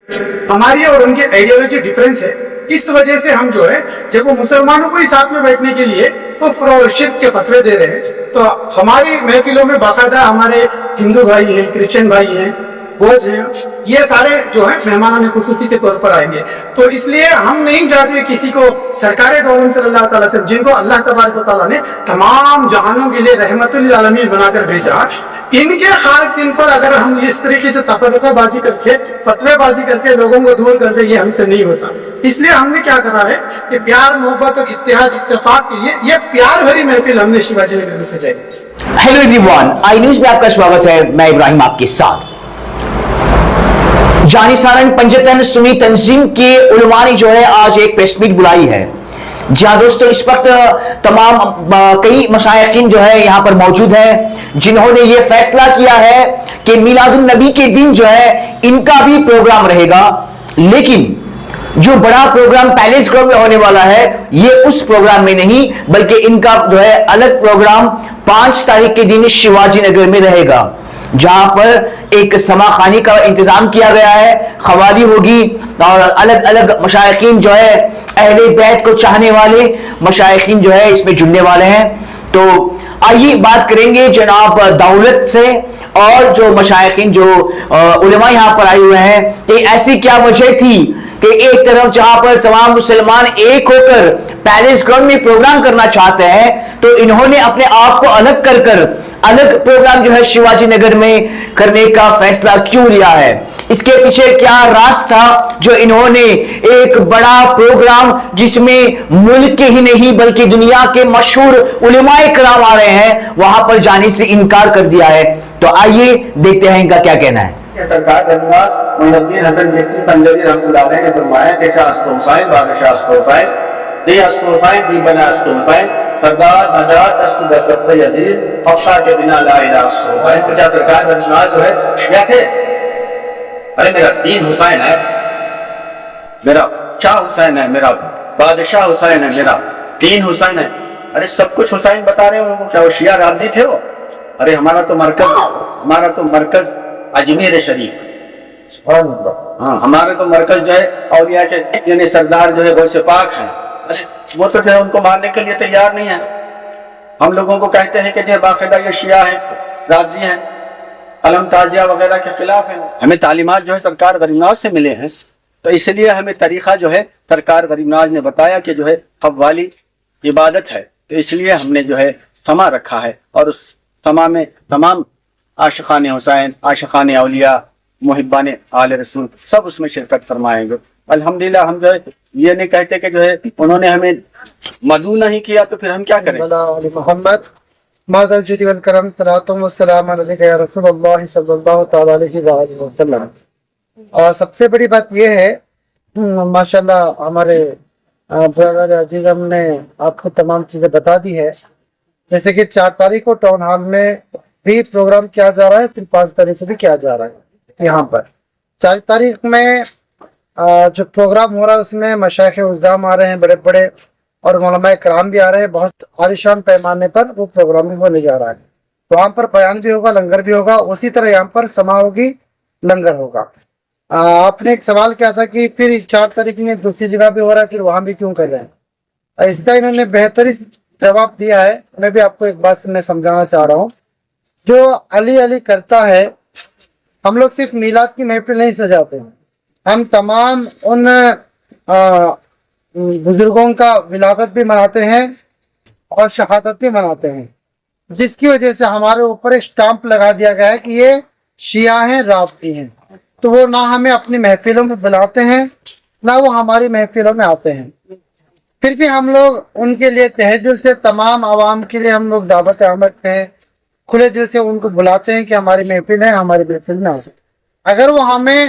ہماری اور ان کی آئیڈیالوجی ڈفرینس ہے. اس وجہ سے ہم جو ہے جب وہ مسلمانوں کو ہی ساتھ میں بیٹھنے کے لیے کفر اور شرک کے فتوے دے رہے ہیں تو ہماری محفلوں میں باقاعدہ ہمارے ہندو بھائی ہیں، کرسچن بھائی ہیں، بوجھ ہیں، یہ سارے جو ہیں مہمانان خصوصی کے طور پر آئیں گے. تو اس لیے ہم نہیں چاہتے کسی کو سرکار دو عالم صلی اللہ تعالیٰ سے، جن کو اللہ تبارک و تعالیٰ نے تمام جہانوں کے لیے رحمت للعالمین بنا کر بھیجا، ان کے خاص دن پر اگر ہم اس طریقے سے تفرقہ بازی کر کے، فتوے بازی کر کے لوگوں کو دور کر سے، یہ ہم سے نہیں ہوتا. اس لیے ہم نے کیا کرا ہے کہ پیار، محبت اور اتحاد اتفاق کے لیے یہ پیار بھری محفل ہم نے شیواجی نگر میں سجائی. ہیلو ایوری ون، آئی نیوز میں آپ کا سواگت ہے. میں ابراہیم آپ کے ساتھ. جانی سارنگ پنجتن سنی تنظیم کے علماء نے جو ہے آج ایک پریس میٹ بلائی ہے. جہاں دوستو اس وقت تمام کئی مشائخین جو ہے یہاں پر موجود ہیں، جنہوں نے یہ فیصلہ کیا ہے کہ میلاد النبی کے دن جو ہے ان کا بھی پروگرام رہے گا، لیکن جو بڑا پروگرام پیلیس گراؤنڈ میں ہونے والا ہے یہ اس پروگرام میں نہیں، بلکہ ان کا جو ہے الگ پروگرام 5 تاریخ کے دن شیواجی نگر میں رہے گا، جہاں پر ایک سما خانی کا انتظام کیا گیا ہے. قوالی ہوگی اور الگ الگ مشائخین جو ہے اہل بیت کو چاہنے والے مشائخین جو ہے اس میں جڑنے والے ہیں. تو آئیے بات کریں گے جناب دولت سے اور جو مشائخین جو علماء یہاں پر آئے ہوئے ہیں کہ ایسی کیا وجہ تھی کہ ایک طرف جہاں پر تمام مسلمان ایک ہو کر پیلس گراؤنڈ میں پروگرام کرنا چاہتے ہیں تو انہوں نے اپنے آپ کو الگ کر الگ پروگرام جو ہے شیواجی نگر میں کرنے کا فیصلہ کیوں لیا ہے. اس کے پیچھے کیا راز تھا جو انہوں نے ایک بڑا پروگرام جس میں ملک کے ہی نہیں بلکہ دنیا کے مشہور علماء کرام آ رہے ہیں وہاں پر جانے سے انکار کر دیا ہے. تو آئیے دیکھتے ہیں ان کا کیا کہنا ہے. سرکار دنواس محمدین حسن جیسی پنجابی رحمۃ اللہ علیہ نے فرمایا کہ شاہ استوفائن بادشاہ استوفائن دی استوفائن دی بنا استوفائن سردار نجات اسد قطع یزید فقصہ کے بنا لا الہ استوفائن. تو کیا سرکار دنواس جو ہے شیعہ تھے؟ ارے میرا دین حسین ہے، میرا شاہ حسین ہے، میرا بادشاہ حسین ہے، میرا دین حسین ہے. ارے سب کچھ حسین بتا رہے ہوں، کیا وہ شیعہ رافضی تھے وہ؟ ارے ہمارا تو مرکز اجمیر شریف، ہاں ہمارے تو مرکز جو ہے اولیاء کے یعنی سردار جو ہے غوث پاک ہیں. وہ تو جو ہے ان کو ماننے کے لیے تیار نہیں ہے. ہم لوگوں کو کہتے ہیں کہ جو باقاعدہ یہ شیعہ ہیں، رافضی ہیں، علم تازیہ وغیرہ کے خلاف ہیں. ہمیں تعلیمات جو ہے سرکار غریب نواز سے ملے ہیں، تو اس لیے ہمیں طریقہ جو ہے سرکار غریب نواز نے بتایا کہ جو ہے قوالی عبادت ہے، تو اس لیے ہم نے جو ہے سما رکھا ہے اور اس سما میں تمام عاشقان حسین، عاشقان اولیاء، محبان آل رسول سب اس میں شرکت فرمائیں گے. الحمدللہ ہم جو ہے یہ نہیں کہتے کہ جو ہے انہوں نے ہمیں مدعو نہیں کیا تو پھر ہم کیا کریں. محمد مادل جدی والکرم صلاۃ و سلام علیک یا رسول اللہ صلی اللہ تعالی علیہ وآلہ وسلم. اور سب سے بڑی بات یہ ہے ماشاءاللہ ہمارے برادر عزیز ہم نے آپ کو تمام چیزیں بتا دی ہے. جیسے کہ 4 تاریخ کو ٹاؤن ہال میں بھی پروگرام کیا جا رہا ہے، پھر 5 تاریخ سے بھی کیا جا رہا ہے. یہاں پر 4 تاریخ میں جو پروگرام ہو رہا ہے اس میں مشائخ عظام آ رہے ہیں بڑے بڑے اور علماء کرام بھی آ رہے ہیں. بہت عالیشان پیمانے پر وہ پروگرام بھی ہونے جا رہا ہے. تو وہاں پر بیان بھی ہوگا، لنگر بھی ہوگا، اسی طرح یہاں پر سما ہوگی، لنگر ہوگا. آپ نے ایک سوال کیا تھا کہ پھر 4 تاریخ میں دوسری جگہ بھی ہو رہا ہے پھر وہاں بھی کیوں کر رہے ہیں. اس کا انہوں نے بہترین جواب دیا ہے. میں بھی آپ کو ایک بات میں سمجھانا چاہ رہا ہوں. جو علی علی کرتا ہے، ہم لوگ صرف میلاد کی محفل نہیں سجاتے ہیں، ہم تمام ان بزرگوں کا ولادت بھی مناتے ہیں اور شہادت بھی مناتے ہیں، جس کی وجہ سے ہمارے اوپر ایک سٹامپ لگا دیا گیا ہے کہ یہ شیعہ ہیں، رافضی ہیں. تو وہ نہ ہمیں اپنی محفلوں میں بلاتے ہیں نہ وہ ہماری محفلوں میں آتے ہیں. پھر بھی ہم لوگ ان کے لیے تہہ دل سے تمام عوام کے لیے ہم لوگ دعوت عامر ہیں، کھلے دل سے ان کو بلاتے ہیں کہ ہماری محفل ہے، ہماری محفل میں آئے. اگر وہ ہمیں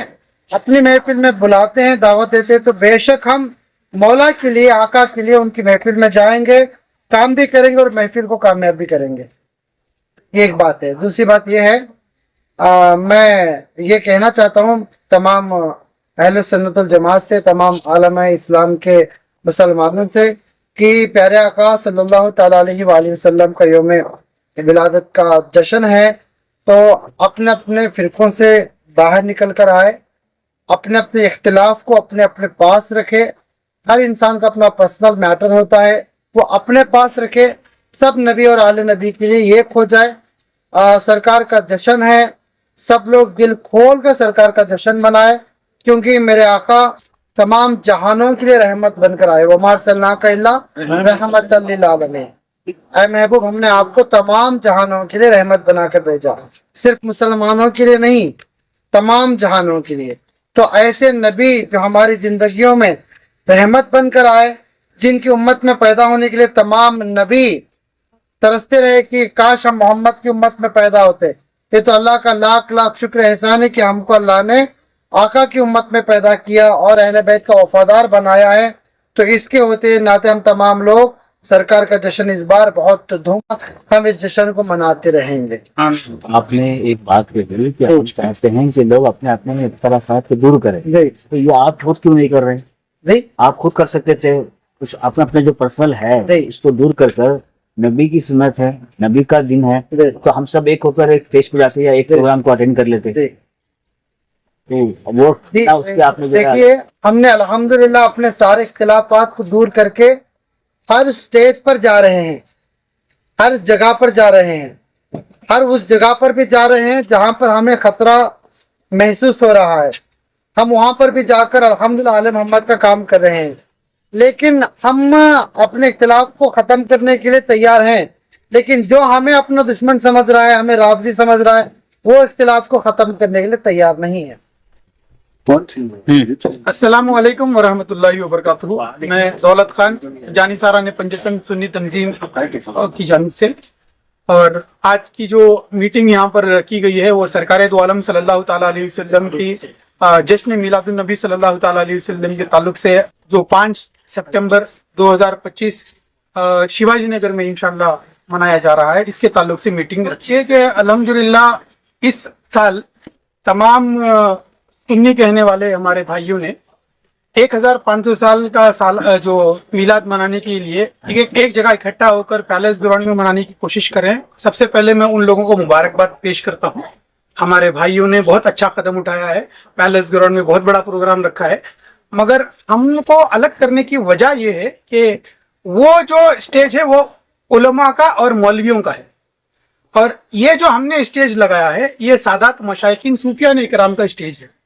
اپنی محفل میں بلاتے ہیں، دعوت دیتے ہیں، تو بے شک ہم مولا کے لیے، آقا کے لیے ان کی محفل میں جائیں گے، کام بھی کریں گے اور محفل کو کامیاب بھی کریں گے. یہ ایک بات ہے. دوسری بات یہ ہے میں یہ کہنا چاہتا ہوں تمام اہل سنت الجماعت سے، تمام عالم اسلام کے مسلمانوں سے کہ پیارے آقا صلی اللہ تعالیٰ علیہ وآلہ وسلم کا یوم ولادت کا جشن ہے، تو اپنے اپنے فرقوں سے باہر نکل کر آئے अपने अपने इख्तिलाफ को अपने अपने पास रखे। हर इंसान का अपना पर्सनल मैटर होता है, वो अपने पास रखे, सब नबी और आले नबी के लिए एक हो जाए। सरकार का जश्न है, सब लोग दिल खोल कर सरकार का जश्न मनाए, क्योंकि मेरे आका तमाम जहानों के लिए रहमत बनकर आए। वमा अरसलनाका इल्ला रहमतल लिल आलमीन। ऐ महबूब, हमने आपको तमाम जहानों के लिए रहमत बनाकर भेजा, सिर्फ मुसलमानों के लिए नहीं, तमाम जहानों के लिए। तो ऐसे नबी जो हमारी जिंदगियों में रहमत बनकर आए, जिनकी उम्मत में पैदा होने के लिए तमाम नबी तरसते रहे कि काश हम मोहम्मद की उम्मत में पैदा होते। ये तो अल्लाह का लाख लाख शुक्र एहसान है कि हमको अल्लाह ने आका की उम्मत में पैदा किया और अहले बैत का वफादार बनाया है। तो इसके होते नाते हम तमाम लोग सरकार का जश्न इस बार बहुत धूम, हम इस जश्न को मनाते रहेंगे। आपने एक बात कही कि हम चाहते हैं कि लोग अपने अपने में इख्तलाफात को दूर करें, तो ये आप खुद क्यों नहीं कर रहे हैं? नहीं, आप खुद कर सकते थे, कुछ अपने अपने जो पर्सनल है इसको दूर कर नबी की सुन्नत है, नबी का दिन है, तो हम सब एक होकर एक स्टेज पे जाते या एक प्रोग्राम को अटेंड कर लेते। तो वो उसके आपने देखिए, हमने अल्हम्दुलिल्लाह अपने सारे इख्तिलाफात को दूर करके हर स्टेज पर जा रहे हैं, हर जगह पर जा रहे हैं, हर उस जगह पर भी जा रहे हैं जहां पर हमें खतरा महसूस हो रहा है। हम वहां पर भी जाकर अल्हम्दुलिल्लाह आले मोहम्मद का काम कर रहे हैं। लेकिन हम अपने इख्तिलाफ को खत्म करने के लिए तैयार हैं, लेकिन जो हमें अपना दुश्मन समझ रहा है, हमें राफजी समझ रहा है, वो इख्तिलाफ को खत्म करने के लिए तैयार नहीं है। अस्सलामु अलैकुम वरहमतुल्लाहि वबरकातुहू। मैं दौलत खान, जानी सारा ने पंजतन सुन्नी तंजीम की जानिब से, और आज की जो मीटिंग यहाँ पर की गई है वो सरकार दो आलम सल्लल्लाहु ताला अलैहि वसल्लम की जश्न मिलादुन नबी सल्लल्लाहु ताला अलैहि वसल्लम के ताल्लुक से जो 5 सितंबर 2025 शिवाजी नगर में इंशाल्लाह मनाया जा रहा है, इसके ताल्लुक से मीटिंग रखी है कि अल्हम्दुलिल्लाह इस साल तमाम सुन्नी कहने वाले हमारे भाइयों ने 1500 साल का साल जो मिलाद मनाने के लिए एक जगह इकट्ठा होकर पैलेस ग्राउंड में मनाने की कोशिश कर रहे हैं। सबसे पहले मैं उन लोगों को मुबारकबाद पेश करता हूँ। हमारे भाइयों ने बहुत अच्छा कदम उठाया है, पैलेस ग्राउंड में बहुत बड़ा प्रोग्राम रखा है। मगर हमको अलग करने की वजह यह है कि वो जो स्टेज है वो उलमा का और मौलवियों का है, और ये जो हमने स्टेज लगाया है ये सादात मशाइखीन सूफियाने इकराम का स्टेज है।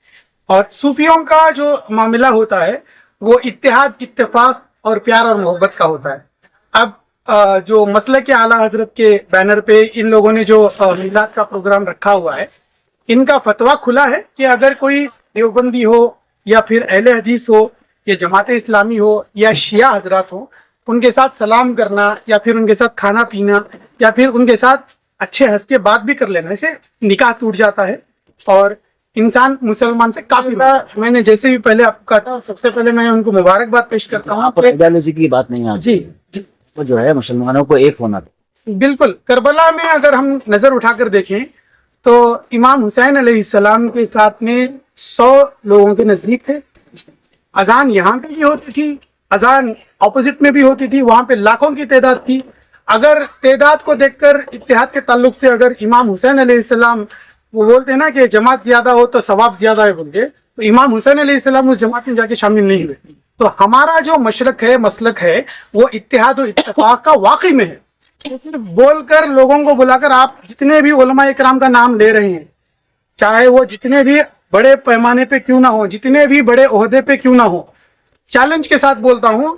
और सूफियों का जो मामला होता है वो इत्तेहाद, इत्तेफाक और प्यार और मोहब्बत का होता है। अब जो मसलक के आला हजरत के बैनर पे इन लोगों ने जो मिलाद का प्रोग्राम रखा हुआ है, इनका फतवा खुला है कि अगर कोई देवबंदी हो या फिर अहले हदीस हो या जमात इस्लामी हो या शिया हजरात हो, उनके साथ सलाम करना या फिर उनके साथ खाना पीना या फिर उनके साथ अच्छे हंस के बात भी कर लेने से निकाह टूट जाता है और इंसान मुसलमान से काफी। मैंने जैसे भी पहले आपको कहा, सबसे पहले मैं उनको मुबारकबाद पेश करता हूँ। आइडियोलॉजी की बात नहीं है जी, वो जो है मुसलमानों को एक होना था। बिल्कुल। करबला में अगर हम नजर उठाकर देखें तो इमाम हुसैन अलैहिस्सलाम के साथ में 100 लोगों के नजदीक थे। अजान यहाँ पे भी होती थी, अजान ऑपोजिट में भी होती थी, वहां पे लाखों की तादाद थी। अगर तादाद को देखकर इत्तेहाद के ताल्लुक से अगर इमाम हुसैन अलैहिस्सलाम, वो बोलते हैं ना कि जमात ज्यादा हो तो सवाब ज्यादा है बोलते, तो इमाम हुसैन अलैहिस्सलाम उस जमात में जाके शामिल नहीं हुए। तो हमारा जो मशरक है, मसलक है, वो इत्तेहाद और इत्तेफाक का वाकई में है। सिर्फ बोलकर लोगों को बुलाकर आप जितने भी उलमा इकराम का नाम ले रहे हैं, चाहे वो जितने भी बड़े पैमाने पे क्यों ना हो, जितने भी बड़े ओहदे पे क्यों ना हो, चैलेंज के साथ बोलता हूं,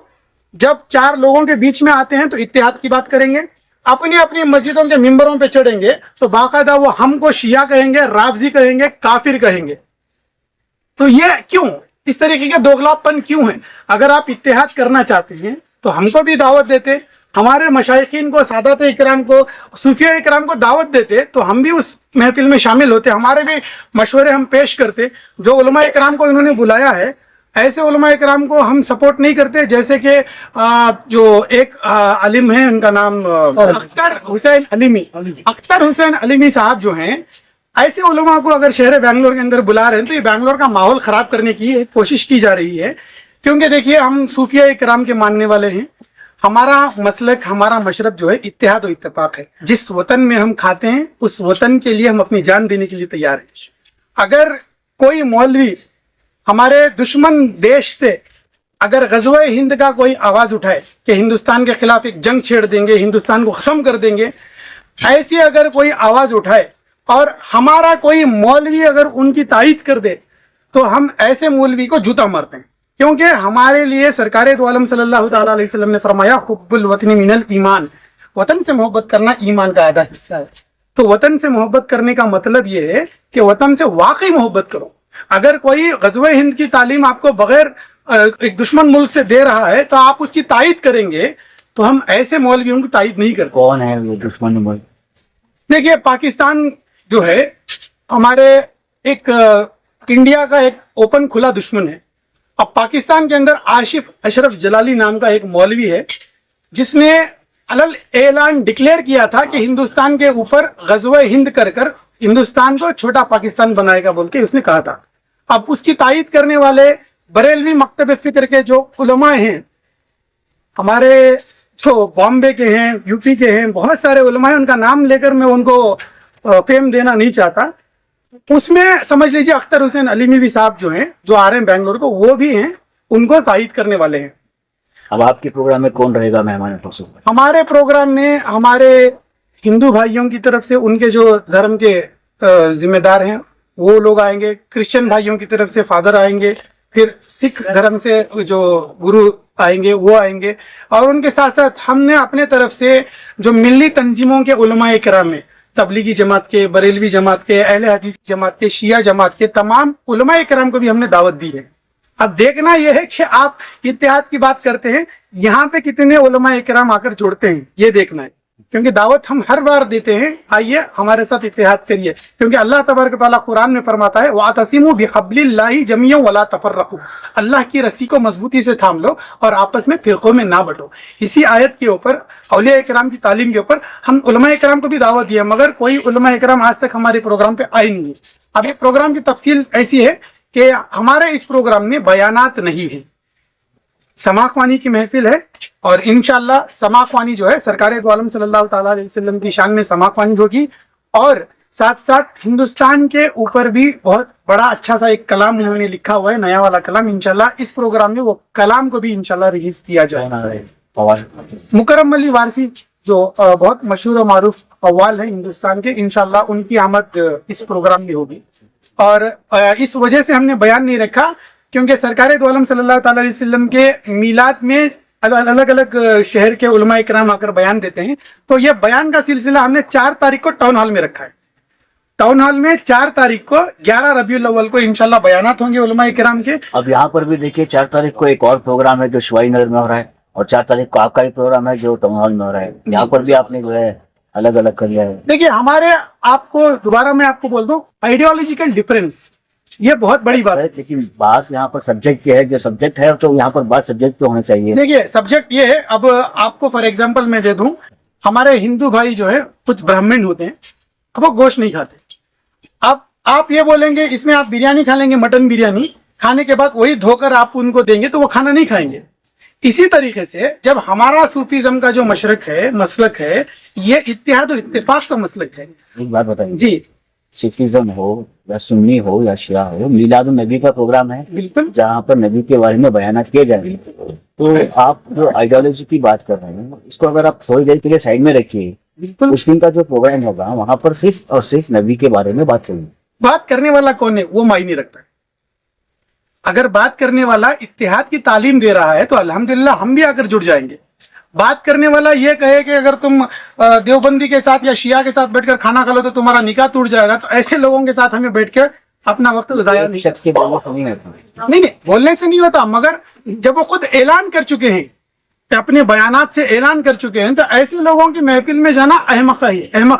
जब 4 लोगों के बीच में आते हैं तो इत्तेहाद की बात करेंगे, अपनी अपनी मस्जिदों के मिंबरों पे चढ़ेंगे तो बाकायदा वो हमको शिया कहेंगे, राफजी कहेंगे, काफिर कहेंगे। तो ये क्यों, इस तरीके का दोगलापन क्यों है? अगर आप इत्तेहाद करना चाहते हैं तो हमको भी दावत देते, हमारे मशाइखीन को, सादात इकराम को, सूफिया इकराम को दावत देते तो हम भी उस महफिल में शामिल होते, हमारे भी मशवरे हम पेश करते। जो उलमा इकराम को इन्होंने बुलाया है, ऐसे उलमा इकराम को हम सपोर्ट नहीं करते। जैसे कि जो एक आलिम है, उनका नाम अख्तर हुसैन अलीमी, अख्तर हुसैन अलीमी साहब जो हैं, ऐसे उलमा को अगर शहर बेंगलोर के अंदर बुला रहे हैं तो ये बेंगलोर का माहौल खराब करने की कोशिश की जा रही है। क्योंकि देखिए, हम सूफिया इकराम के मानने वाले हैं, हमारा मसलक, हमारा मशरब जो है इत्तेहाद और इत्तेफाक है। जिस वतन में हम खाते हैं उस वतन के लिए हम अपनी जान देने के लिए तैयार हैं। अगर कोई मौलवी हमारे दुश्मन देश से अगर गज़वे हिंद का कोई आवाज उठाए कि हिंदुस्तान के खिलाफ एक जंग छेड़ देंगे, हिंदुस्तान को खत्म कर देंगे, ऐसी अगर कोई आवाज उठाए और हमारा कोई मौलवी अगर उनकी तायीद कर दे, तो हम ऐसे मौलवी को जूता मारते हैं। क्योंकि हमारे लिए सरकार दो आलम सल्लल्लाहु ताला अलैहि वसल्लम ने फरमाया, हुब्बुल वतनी मिनल ईमान, वतन से मोहब्बत करना ईमान का आधा हिस्सा है। तो वतन से मोहब्बत करने का मतलब ये है कि वतन से वाकई मोहब्बत करो। अगर कोई गज़वे हिंद की तालीम आपको बगैर एक दुश्मन मुल्क से दे रहा है तो आप उसकी तायीद करेंगे, तो हम ऐसे मौलवियों की तायीद नहीं करते। कौन है वो दुश्मन मुल्क? देखिए, पाकिस्तान जो है हमारे एक इंडिया का एक ओपन खुला दुश्मन है। अब पाकिस्तान के अंदर आशिफ अशरफ जलाली नाम का एक मौलवी है, जिसने अलल ऐलान डिक्लेयर किया था कि हिंदुस्तान के ऊपर गज़वे हिंद कर कर हिंदुस्तान को छोटा पाकिस्तान बनाएगा बोल के उसने कहा था। अब उसकी तायीद करने वाले बरेलवी मकतब फिक्र के जो उलमा हैं, हमारे जो बॉम्बे के हैं, यूपी के हैं, बहुत सारे उलमा हैं, उनका नाम लेकर मैं उनको फेम देना नहीं चाहता। उसमें समझ लीजिए अख्तर हुसैन अलीमी साहब जो हैं, जो आ रहे हैं बेंगलोर को, वो भी हैं, उनको तायीद करने वाले हैं। अब आपके प्रोग्राम में कौन रहेगा मेहमान खसूस? हमारे प्रोग्राम में हमारे हिंदू भाइयों की तरफ से उनके जो धर्म के जिम्मेदार हैं वो लोग आएंगे, क्रिश्चियन भाइयों की तरफ से फादर आएंगे, फिर सिख धर्म से जो गुरु आएंगे वो आएंगे, और उनके साथ साथ हमने अपने तरफ से जो मिल्ली तंजीमों के उलमाए किराम में, तबलीगी जमात के, बरेलवी जमात के, अहले हदीस जमात के, शिया जमात के तमाम उलमाए किराम को भी हमने दावत दी है। अब देखना यह है कि आप इत्तेहाद की बात करते हैं, यहाँ पे कितने उलमाए किराम आकर जुड़ते हैं, ये देखना है। क्योंकि दावत हम हर बार देते हैं, आइए हमारे साथ इत्तेहाद करिए, क्योंकि अल्लाह तबारक तआला कुरान में फरमाता है, वातसिमू बिहब्लिल्लाहि जमीअन वला तफर्रकू, अल्लाह की रस्सी को मजबूती से थाम लो और आपस में फिरकों में ना बंटो। इसी आयत के ऊपर, औलिया इकराम की तालीम के ऊपर हम उलमाए इकराम को भी दावत दिया, मगर कोई उलमाए इकराम आज तक हमारे प्रोग्राम पे आए नहीं। अब ये प्रोग्राम की तफसील ऐसी है कि हमारे इस प्रोग्राम में बयानात नहीं है, समाख्वानी की महफिल है, और इंशाल्लाह समाख्वानी जो है सरकार दो आलम सल्लल्लाहु ताला अलैहि वसल्लम की शान में समाख्वानी होगी, और साथ साथ हिंदुस्तान के ऊपर भी बहुत बड़ा अच्छा सा एक कलाम उन्होंने लिखा हुआ है, नया वाला कलाम। इंशाल्लाह इस प्रोग्राम में वो कलाम को भी इंशाल्लाह रिलीज किया जाएगा। मुकर्रम अली वारसी जो बहुत मशहूर और मारूफ कव्वाल है हिंदुस्तान के, इंशाल्लाह उनकी आमद इस प्रोग्राम में होगी। और इस वजह से हमने बयान नहीं रखा, क्योंकि सरकार दो आलम सल्लल्लाहु ताला अलैहि वसल्लम के मीलाद में अलग अलग शहर के उलमा इकराम आकर बयान देते हैं, तो ये बयान का सिलसिला हमने 4 तारीख को टाउन हॉल में रखा है। टाउन हॉल में 4 तारीख को 11 रबीउल अव्वल को इंशाल्लाह बयानात होंगे उलमा इकराम के। अब यहाँ पर भी देखिए 4 तारीख को एक और प्रोग्राम है जो शिवाजी नगर में हो रहा है, और 4 तारीख को आपका ही प्रोग्राम है जो टाउन हॉल में हो रहा है। यहाँ पर भी आपने जो है अलग अलग कर लिया है। देखिए, हमारे आपको दोबारा मैं आपको बोल दूं, आइडियोलॉजिकल डिफरेंस ये बहुत बड़ी बात है, लेकिन बात यहाँ पर सब्जेक्ट की है, जो सब्जेक्ट है तो यहाँ पर बात सब्जेक्ट पे होना चाहिए। देखिए, सब्जेक्ट ये है, अब आपको फॉर एग्जांपल मैं दे दूं, हमारे हिंदू भाई जो है कुछ ब्राह्मण होते हैं, वो गोश्त नहीं खाते। अब आप ये बोलेंगे इसमें आप बिरयानी खा लेंगे, मटन बिरयानी खाने के बाद वही धोकर आप उनको देंगे तो वो खाना नहीं खाएंगे। इसी तरीके से जब हमारा सूफीज्म का जो मशरक है, मसलक है, ये इत्तेहाद और इत्तेफाक का मसलक है। एक बात बताइए जी, सिखिज्म हो या सुन्नी हो या शिया हो, मिलाद नबी का प्रोग्राम है बिल्कुल, जहाँ पर नबी के बारे में बयानात किए जाएंगे। तो आप जो आइडियोलॉजी की बात कर रहे हैं, इसको अगर आप थोड़ी देर के लिए साइड में रखिए, बिल्कुल। उस दिन का जो प्रोग्राम होगा वहाँ पर सिर्फ और सिर्फ नबी के बारे में बात होगी। बात करने वाला कौन है वो मायने रखता है। अगर बात करने वाला इत्तेहाद की तालीम दे रहा है तो अल्हम्दुलिल्लाह हम भी आकर जुड़ जाएंगे। बात करने वाला ये कहे कि अगर तुम देवबंदी के साथ या शिया के साथ बैठकर खाना खा लो तो तुम्हारा निकाह टूट जाएगा, तो ऐसे लोगों के साथ हमें बैठकर अपना वक्त गुजारा नहीं। शख्स के बोलने से नहीं होता। नहीं, बोलने से नहीं होता, मगर जब वो खुद ऐलान कर चुके हैं, अपने बयानात से ऐलान कर चुके हैं, तो ऐसे लोगों की महफिल में जाना अहमक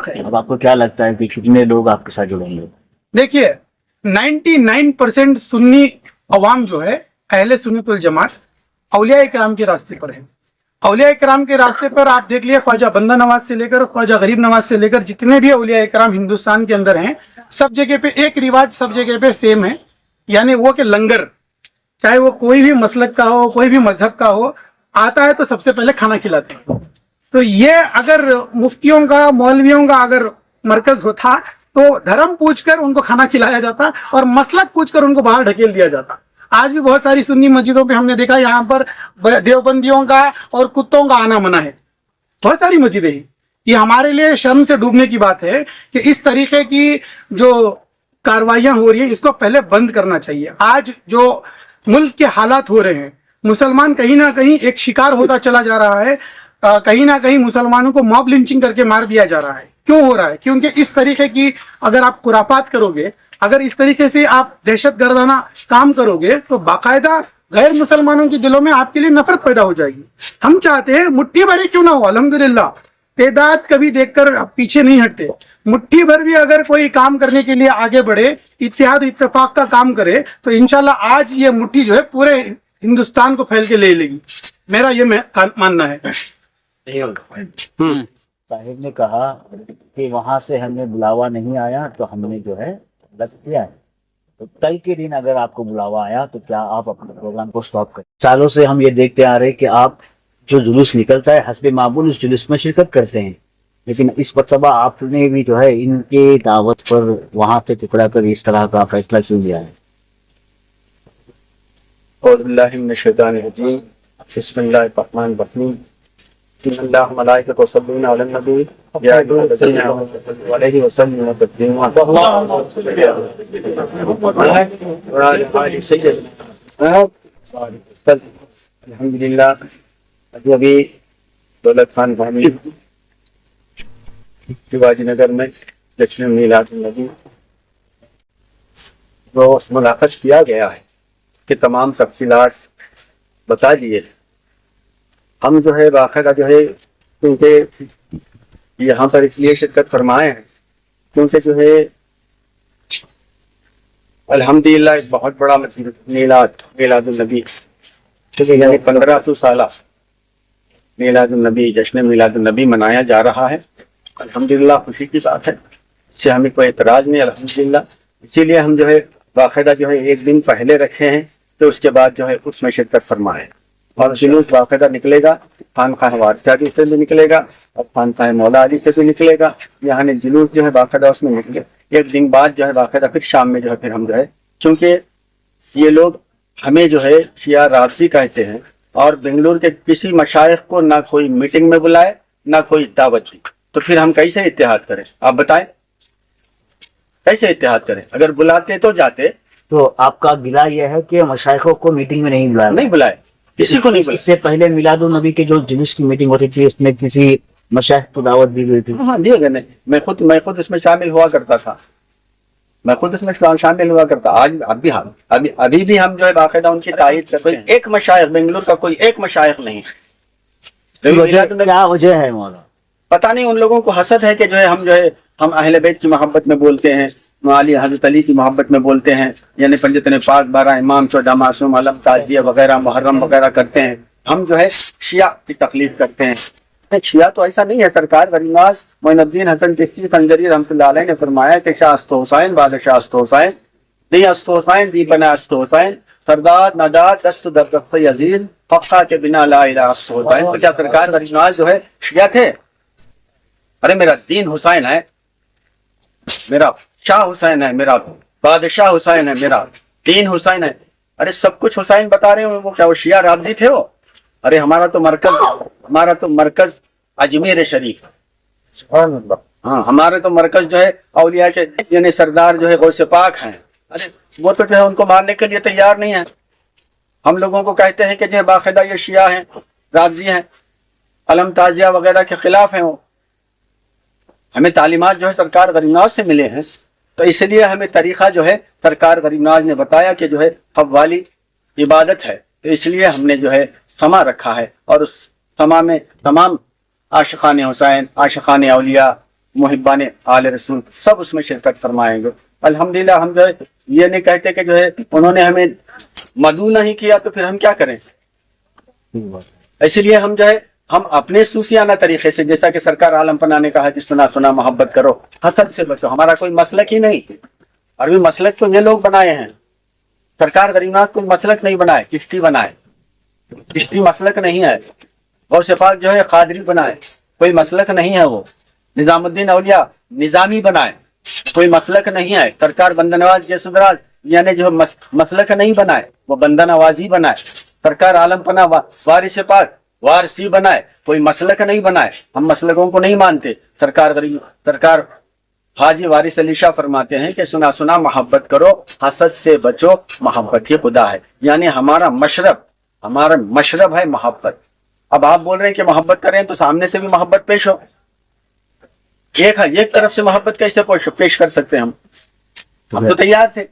है। अब आपको क्या लगता है कि कितने लोग आपके साथ जुड़ेंगे? देखिए, 99% सुन्नी अवाम जो है, अहले सुन्नतुल जमात औलिया इकराम के रास्ते पर है। औलिया इकराम के रास्ते पर आप देख लिया, ख्वाजा बंदा नवाज से लेकर ख्वाजा गरीब नवाज से लेकर जितने भी औलिया इकराम हिंदुस्तान के अंदर हैं, सब जगह पे एक रिवाज सब जगह पे सेम है, यानी वो कि लंगर, चाहे वो कोई भी मसलक का हो, कोई भी मजहब का हो, आता है तो सबसे पहले खाना खिलाते हैं। तो ये अगर मुफ्तियों का, मौलवियों का अगर मरकज होता तो धर्म पूछकर उनको खाना खिलाया जाता और मसलक पूछकर उनको बाहर ढकेल दिया जाता। आज भी बहुत सारी सुन्नी मस्जिदों पे हमने देखा यहाँ पर देवबंदियों का और कुत्तों का आना मना है, बहुत सारी मस्जिदें हैं। ये हमारे लिए शर्म से डूबने की बात है कि इस तरीके की जो कार्रवाइयां हो रही है इसको पहले बंद करना चाहिए। आज जो मुल्क के हालात हो रहे हैं, मुसलमान कहीं ना कहीं एक शिकार होता चला जा रहा है, कहीं ना कहीं मुसलमानों को मॉब लिंचिंग करके मार दिया जा रहा है। क्यों हो रहा है? क्योंकि इस तरीके की अगर आप खुराफात करोगे, अगर इस तरीके से आप दहशत गर्दाना काम करोगे तो बाकायदा गैर मुसलमानों के दिलों में आपके लिए नफरत पैदा हो जाएगी। हम चाहते हैं मुट्ठी भरी क्यों ना हो, अल्हम्दुलिल्लाह तेदाद कभी देखकर पीछे नहीं हटते, मुट्ठी भर भी अगर कोई काम करने के लिए आगे बढ़े, इत्तेहाद इत्तेफाक का काम करे तो इंशाल्लाह आज ये मुट्ठी जो है पूरे हिंदुस्तान को फैल के ले लेगी। मेरा ये मानना है। साहिब ने कहा कि वहां से हमें बुलावा नहीं आया तो हमने जो है रद्द किया है, तो कल के दिन अगर आपको बुलावा आया तो क्या आप अपने प्रोग्राम को स्टॉप करें? सालों से हम ये देखते आ रहे कि आप जो जुलूस निकलता है हस्बे मामूल उस जुलूस में शिरकत करते हैं, लेकिन इस मरतबा आपने भी जो है इनके दावत पर वहां से टुकड़ा कर इस तरह का फैसला क्यों लिया है? अल्हम्दुलिल्लाह अभी दौलत खान भामी शिवाजी नगर में जश्न मीलाद नबी वो मुलाकात किया गया है कि तमाम तफसीलात बता दिए। हम जो है बाकायदा जो है क्योंकि यहाँ पर इसलिए शिरकत फरमाए हैं क्योंकि जो है अल्हम्दुलिल्लाह एक बहुत बड़ा मीलाद नबी, यानी 1500 साला मीलाद नबी, जश्न मीलाद नबी मनाया जा रहा है। अल्हम्दुलिल्लाह खुशी की बात है, इससे हमें कोई एतराज़ नहीं अल्हम्दुलिल्लाह। इसीलिए हम जो है बाकायदा जो है एक दिन पहले रखे हैं तो उसके बाद जो है उसमें शिरकत फरमाए और जुलूस बाकायदा निकलेगा, खानकाह वारसियाती से भी निकलेगा और खानकाह मौला अली से भी निकलेगा। यहाँ जुलूस जो है बाकायदा उसमें निकले, एक दिन बाद जो है बाकायदा फिर शाम में जो है फिर हम जो है, क्योंकि ये लोग हमें जो है शिया राबसी कहते हैं और बेंगलुरु के किसी मशाइख को ना कोई मीटिंग में बुलाए ना कोई दावत दी, तो फिर हम कैसे इत्तेहाद करें? आप बताएं कैसे इत्तेहाद करें? अगर बुलाते तो जाते। तो आपका गिला यह है कि मशाइखों को मीटिंग में नहीं बुलाया? नहीं बुलाए, किसी को नहीं बुलाया। इससे पहले मिलादुन नबी के जो जुलूस की मीटिंग होती थी उसमें किसी मशाइख को दावत दी गई थी? हाँ दिए गए। मैं खुद उसमें शामिल हुआ करता था, मैं खुद उसमें शामिल हुआ करता। आज अभी भी हम जो है बाकायदा उनकी तायीद करते हैं। एक मशाइख बेंगलुरु का कोई एक मशाइख नहीं। क्या वजह है मौला? पता नहीं, उन लोगों को हसद है कि जो है हम अहले बैत की मोहब्बत में बोलते हैं, अली हजरत अली की मोहब्बत में बोलते हैं, यानी पंजतन पाक 12 इमाम 14 मासूम अलम ताजिया वगैरह मुहर्रम वगैरह करते हैं। हम जो है शिया की तकलीफ करते हैं। शिया तो ऐसा नहीं है। सरकार गरीनाज मोइनुद्दीन हसन चिश्ती संजरी रहमतुल्लाह अलैह ने फरमाया कि शाह अस्त हुसैन बादशाह अस्त हुसैन दी अस्त हुसैन दी बना अस्त हुसैन सरदार नदात दस्त दस्त यजीद फक्का के बिना ला इलाहा अस्त हुसैन। तो क्या सरकार गरीनाज जो है शिया थे? अरे मेरा दीन हुसैन है, मेरा शाह हुसैन है, मेरा बादशाह हुसैन है, मेरा दीन हुसैन है। अरे सब कुछ हुसैन बता रहे हो, वो क्या वो शिया राबदी थे वो? अरे हमारा तो मरकज अजमेर शरीफ है। हाँ, हमारे तो मरकज जो है औलिया के यानी सरदार जो है गौसे पाक हैं। अरे वो तो जो है उनको मारने के लिए तैयार नहीं है। हम लोगों को कहते हैं कि जो है बाकायदा ये शिया हैं, राबजी हैं, अलम ताजिया वगैरह के खिलाफ हैं। वो हमें तालीमात जो है सरकार गरीबनाज से मिले हैं, तो इसलिए हमें तरीका जो है सरकार गरीबनाज ने बताया कि जो है कव्वाली इबादत है, तो इसलिए हमने जो है समा रखा है और उस समा में तमाम आशिकान हुसैन, आशिकान औलिया, मुहिब्बान आले रसूल सब उसमें शिरकत फरमाएंगे। अल्हम्दुलिल्लाह हम जो है ये नहीं कहते कि जो है उन्होंने हमें मदू नहीं किया तो फिर हम क्या करें। इसलिए हम जो है हम अपने सूफियाना तरीके से, जैसा कि सरकार आलम पना ने कहा कि सुना सुना मोहब्बत करो, हसद से बचो, हमारा कोई मसलक ही नहीं। अरबी मसलक तो ये लोग बनाए हैं, सरकार गरीबनाज कोई मसलक नहीं बनाए, चिश्ती बनाए, चिश्ती मसलक नहीं है। गौसे पाक जो है कादरी बनाए, कोई मसलक नहीं है। वो निजामुद्दीन औलिया निजामी बनाए, कोई मसलक नहीं है। सरकार बंदनवाज यसुदराज यानी जो मसलक नहीं बनाए वो बंदा नवाजी बनाए, सरकार आलम पना वारिस पाक वारसी बनाए, कोई मसलक नहीं बनाए। हम मसलकों को नहीं मानते। सरकार हाजी वारिस अली शाह फरमाते हैं कि सुना सुना मोहब्बत करो, हसद से बचो, मोहब्बत ही खुदा है। यानी हमारा मशरब है मोहब्बत। अब आप बोल रहे हैं कि मोहब्बत करें तो सामने से भी मोहब्बत पेश हो, एक तरफ से मोहब्बत कैसे पेश कर सकते हैं हम तो तैयार थे,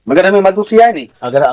मगर हमें मदद किया है नहीं। अगर